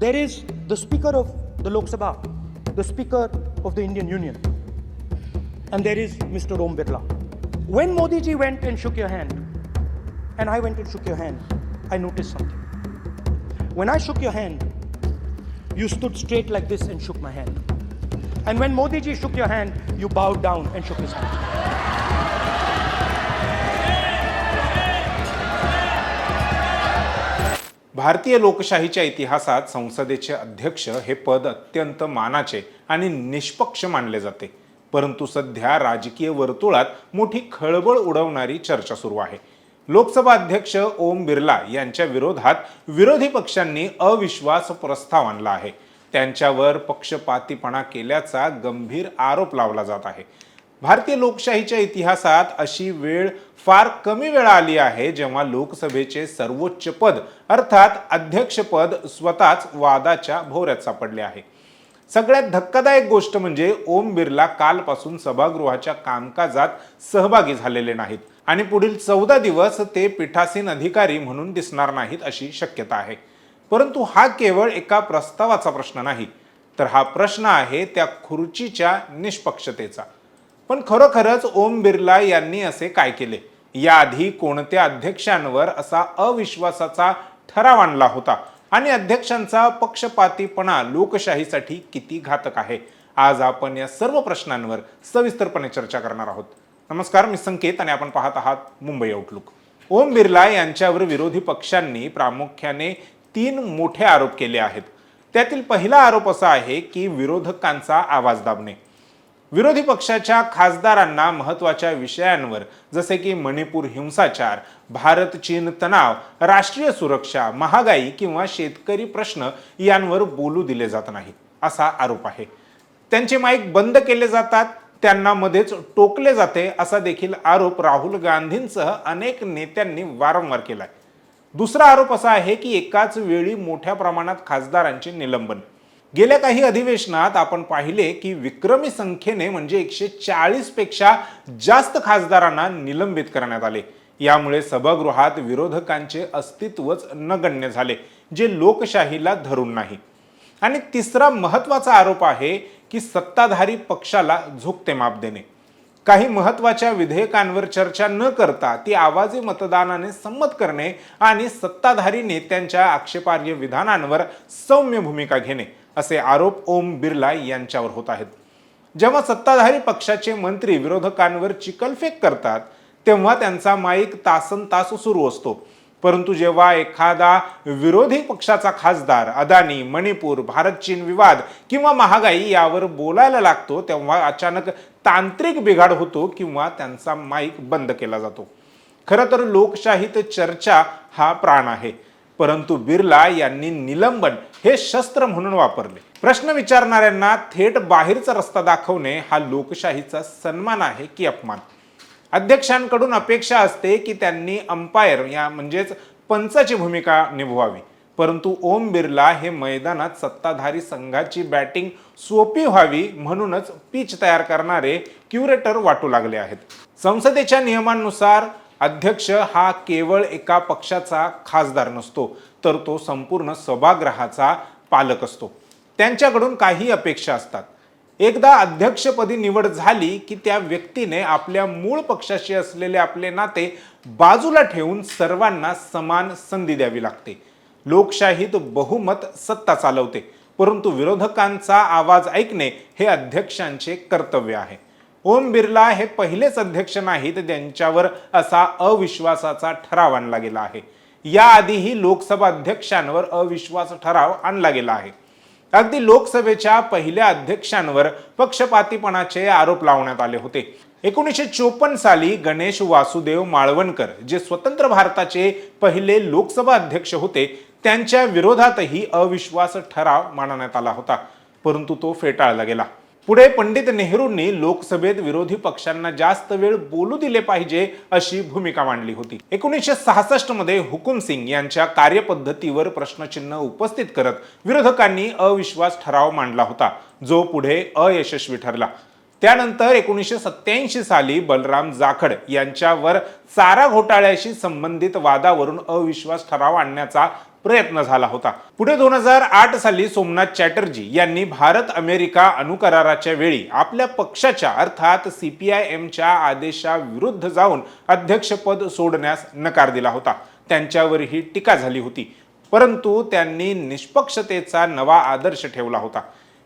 there is the Speaker of the Lok Sabha, the Speaker of the Indian Union, and there is Mr. Om Birla. When Modi ji went and shook your hand, and I went and shook your hand, I noticed something. When I shook your hand, you stood straight like this and shook my hand. And when Modi ji shook your hand, you bowed down and shook his hand. भारतीय लोकशाहीच्या इतिहासात संसदेचे अध्यक्ष हे पद अत्यंत मानाचे आणि निष्पक्ष मानले जाते. परंतु सध्या राजकीय वर्तुळात मोठी खळबळ उडवणारी चर्चा सुरू आहे. लोकसभा अध्यक्ष ओम बिर्ला यांच्या विरोधात विरोधी पक्षांनी अविश्वास प्रस्ताव आणला आहे. त्यांच्यावर पक्षपातीपणा केल्याचा गंभीर आरोप लावला जात आहे. भारतीय लोकशाहीच्या इतिहासात अशी वेळ फार कमी वेळा आली आहे जेव्हा लोकसभेचे सर्वोच्च पद अर्थात अध्यक्षपद स्वतःच वादाच्या भोवऱ्यात सापडले आहे. सगळ्यात धक्कादायक गोष्ट म्हणजे ओम बिर्ला कालपासून सभागृहाच्या कामकाजात सहभागी झालेले नाहीत आणि पुढील 14 दिवस ते पीठासीन अधिकारी म्हणून दिसणार नाहीत अशी शक्यता आहे. परंतु हा केवळ एका प्रस्तावाचा प्रश्न नाही, तर हा प्रश्न आहे त्या खुर्चीच्या निष्पक्षतेचा. पण खरोखरच ओम बिर्ला यांनी असे काय केले? याआधी कोणत्या अध्यक्षांवर असा अविश्वासाचा ठराव आणला होता आणि अध्यक्षांचा पक्षपातीपणा लोकशाहीसाठी किती घातक आहे? आज आपण या सर्व प्रश्नांवर सविस्तरपणे चर्चा करणार आहोत. नमस्कार, मी संकेत आणि आपण पाहत आहात मुंबई आउटलुक. ओम बिर्ला यांच्यावर विरोधी पक्षांनी प्रामुख्याने 3 मोठे आरोप केले आहेत. त्यातील पहिला आरोप असा आहे की विरोधकांचा आवाज दाबणे. विरोधी पक्षाच्या खासदारांना महत्त्वाच्या विषयांवर जसे की मणिपूर हिंसाचार, भारत चीन तणाव, राष्ट्रीय सुरक्षा, महागाई किंवा शेतकरी प्रश्न यांवर बोलू दिले जात नाही असा आरोप आहे. त्यांचे माईक बंद केले जातात, त्यांना मध्येच टोकले जाते असा देखील आरोप राहुल गांधींसह अनेक नेत्यांनी वारंवार केलाय. दुसरा आरोप असा आहे की एकाच वेळी मोठ्या प्रमाणात खासदारांचे निलंबन. गेल्या काही अधिवेशनात आपण पाहिले की विक्रमी संख्येने म्हणजे 140 पेक्षा जास्त खासदारांना निलंबित करण्यात आले. यामुळे सभागृहात विरोधकांचे अस्तित्वच नगण्य झाले, जे लोकशाहीला धरून नाही. आणि तिसरा महत्त्वाचा आरोप आहे की सत्ताधारी पक्षाला झुकते माप देणे. काही महत्त्वाच्या विधेयकांवर चर्चा न करता ती आवाजी मतदानाने संमत करणे आणि सत्ताधारी नेत्यांच्या आक्षेपार्ह विधानांवर सौम्य भूमिका घेणे असे आरोप ओम बिर्ला यांच्यावर होत आहेत. जेव्हा सत्ताधारी पक्षाचे मंत्री विरोधकांवर चिखलफेक करतात तेव्हा त्यांचा माईक तासनतास सुरू असतो. परंतु जेव्हा एखादा विरोधी पक्षाचा खासदार अदानी, मणिपूर, भारत चीन विवाद किंवा महागाई यावर बोलायला लागतो तेव्हा अचानक तांत्रिक बिघाड होतो किंवा त्यांचा माईक बंद केला जातो. खरं तर लोकशाहीत चर्चा हा प्राण आहे, परंतु बिर्ला यांनी निलंबन हे शस्त्र म्हणून वापरले. प्रश्न विचारणाऱ्यांना थेट बाहेरचा रस्ता दाखवणे हा लोकशाहीचा सन्मान आहे की अपमान? अध्यक्षांकडून अपेक्षा असते की त्यांनी अंपायर या म्हणजेच पंचाची भूमिका निभवावी, परंतु ओम बिर्ला हे मैदानात सत्ताधारी संघाची बॅटिंग सोपी व्हावी म्हणूनच पिच तयार करणारे क्युरेटर वाटू लागले आहेत. संसदेच्या नियमांनुसार अध्यक्ष हा केवळ एका पक्षाचा खासदार नसतो, तर तो संपूर्ण सभागृहाचा पालक असतो. त्यांच्याकडून काही अपेक्षा असतात. एकदा अध्यक्षपदी निवड झाली की त्या व्यक्तीने आपल्या मूळ पक्षाशी असलेले आपले नाते बाजूला ठेवून सर्वांना समान संधी द्यावी लागते. लोकशाहीत बहुमत सत्ता चालवते, परंतु विरोधकांचा आवाज ऐकणे हे अध्यक्षांचे कर्तव्य आहे. ओम बिर्ला हे पहिलेच अध्यक्ष नाहीत ज्यांच्यावर असा अविश्वासाचा ठराव आणला गेला आहे. याआधीही लोकसभा अध्यक्षांवर अविश्वास ठराव आणला गेला आहे. अगदी लोकसभेच्या पहिल्या अध्यक्षांवर पक्षपातीपणाचे आरोप लावण्यात आले होते. 1954 साली गणेश वासुदेव माळवणकर जे स्वतंत्र भारताचे पहिले लोकसभा अध्यक्ष होते, त्यांच्या विरोधातही अविश्वास ठराव मांडण्यात आला होता, परंतु तो फेटाळला गेला. पुढे पंडित नेहरूंनी लोकसभेत विरोधी पक्षांना जास्त वेळ बोलू दिले पाहिजे अशी भूमिका मांडली होती. 1966 मध्ये हुकुम सिंग यांच्या कार्यपद्धतीवर प्रश्नचिन्ह उपस्थित करत विरोधकांनी अविश्वास ठराव मांडला होता, जो पुढे अयशस्वी ठरला. त्यानंतर 1987 साली बलराम जाखड यांच्यावर चारा घोटाळ्याशी संबंधित वादावरून अविश्वास ठराव आणण्याचा प्रयत्न झाला होता. पुढे 2008 साली सोमनाथ चॅटर्जी यांनी भारत अमेरिका अणुकराराच्या वेळी आपल्या पक्षाच्या अर्थात CPIMच्या आदेशाविरुद्ध जाऊन अध्यक्षपद सोडण्यास नकार दिला होता. त्यांच्यावर ही टीका झाली होती, परंतु त्यांनी निष्पक्षतेचा नवा आदर्श ठेवला होता.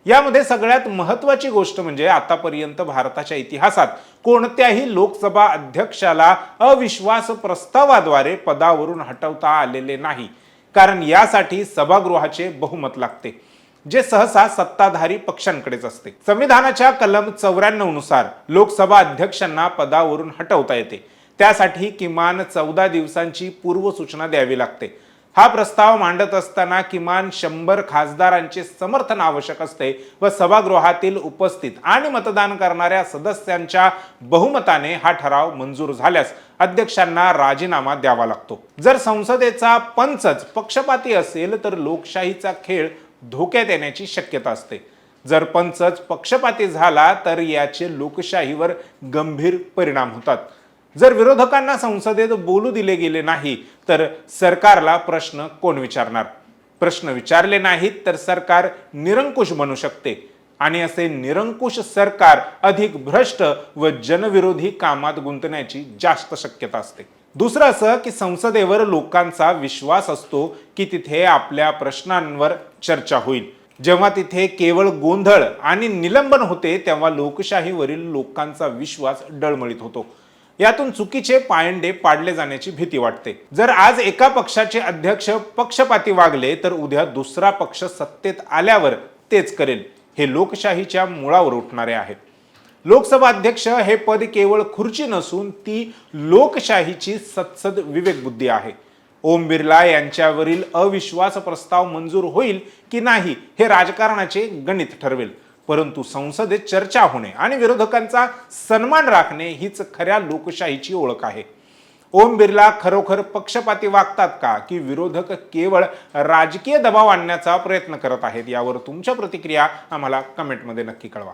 यामध्ये सगळ्यात महत्त्वाची गोष्ट म्हणजे आतापर्यंत भारताच्या इतिहासात कोणत्याही लोकसभा अध्यक्षाला अविश्वास प्रस्तावाद्वारे पदावरून हटवता आलेले नाही, कारण यासाठी सभागृहाचे बहुमत लागते, जे सहसा सत्ताधारी पक्षांकडेच असते. संविधानाच्या कलम 94 नुसार लोकसभा अध्यक्षांना पदावरून हटवता येते. त्यासाठी किमान 14 दिवसांची पूर्वसूचना द्यावी लागते. हा प्रस्ताव मांडत असताना किमान 100 खासदारांचे समर्थन आवश्यक असते व सभागृहातील उपस्थित आणि मतदान करणाऱ्या सदस्यांच्या बहुमताने हा ठराव मंजूर झाल्यास अध्यक्षांना राजीनामा द्यावा लागतो. जर संसदेचा पंचच पक्षपाती असेल तर लोकशाहीचा खेळ धोक्यात येण्याची शक्यता असते. जर पंचच पक्षपाती झाला तर याचे लोकशाहीवर गंभीर परिणाम होतात. जर विरोधकांना संसदेत बोलू दिले गेले नाही तर सरकारला प्रश्न कोण विचारणार? प्रश्न विचारले नाहीत तर सरकार निरंकुश बनू शकते आणि असे निरंकुश सरकार अधिक भ्रष्ट व जनविरोधी कामात गुंतण्याची जास्त शक्यता असते. दुसरं असं की संसदेवर लोकांचा विश्वास असतो की तिथे आपल्या प्रश्नांवर चर्चा होईल. जेव्हा तिथे केवळ गोंधळ आणि निलंबन होते तेव्हा लोकशाहीवरील लोकांचा विश्वास डळमळीत होतो. यातून चुकीचे पायंडे पाडले जाण्याची भीती वाटते. जर आज एका पक्षाचे अध्यक्ष पक्षपाती वागले तर उद्या दुसरा पक्ष सत्तेत आल्यावर तेच करेल. हे लोकशाहीच्या मुळावर उठणारे आहे. लोकसभा अध्यक्ष हे पद केवळ खुर्ची नसून ती लोकशाहीची सत्सद विवेकबुद्धी आहे. ओम बिर्ला यांच्यावरील अविश्वास प्रस्ताव मंजूर होईल की नाही हे राजकारणाचे गणित ठरवेल, परंतु संसदेत चर्चा होणे आणि विरोधकांचा सन्मान राखणे हीच खऱ्या लोकशाहीची ओळख आहे. ओम बिर्ला खरोखर पक्षपाती वागतात का की विरोधक केवळ राजकीय दबाव आणण्याचा प्रयत्न करत आहेत? यावर तुमच्या प्रतिक्रिया आम्हाला कमेंटमध्ये नक्की कळवा.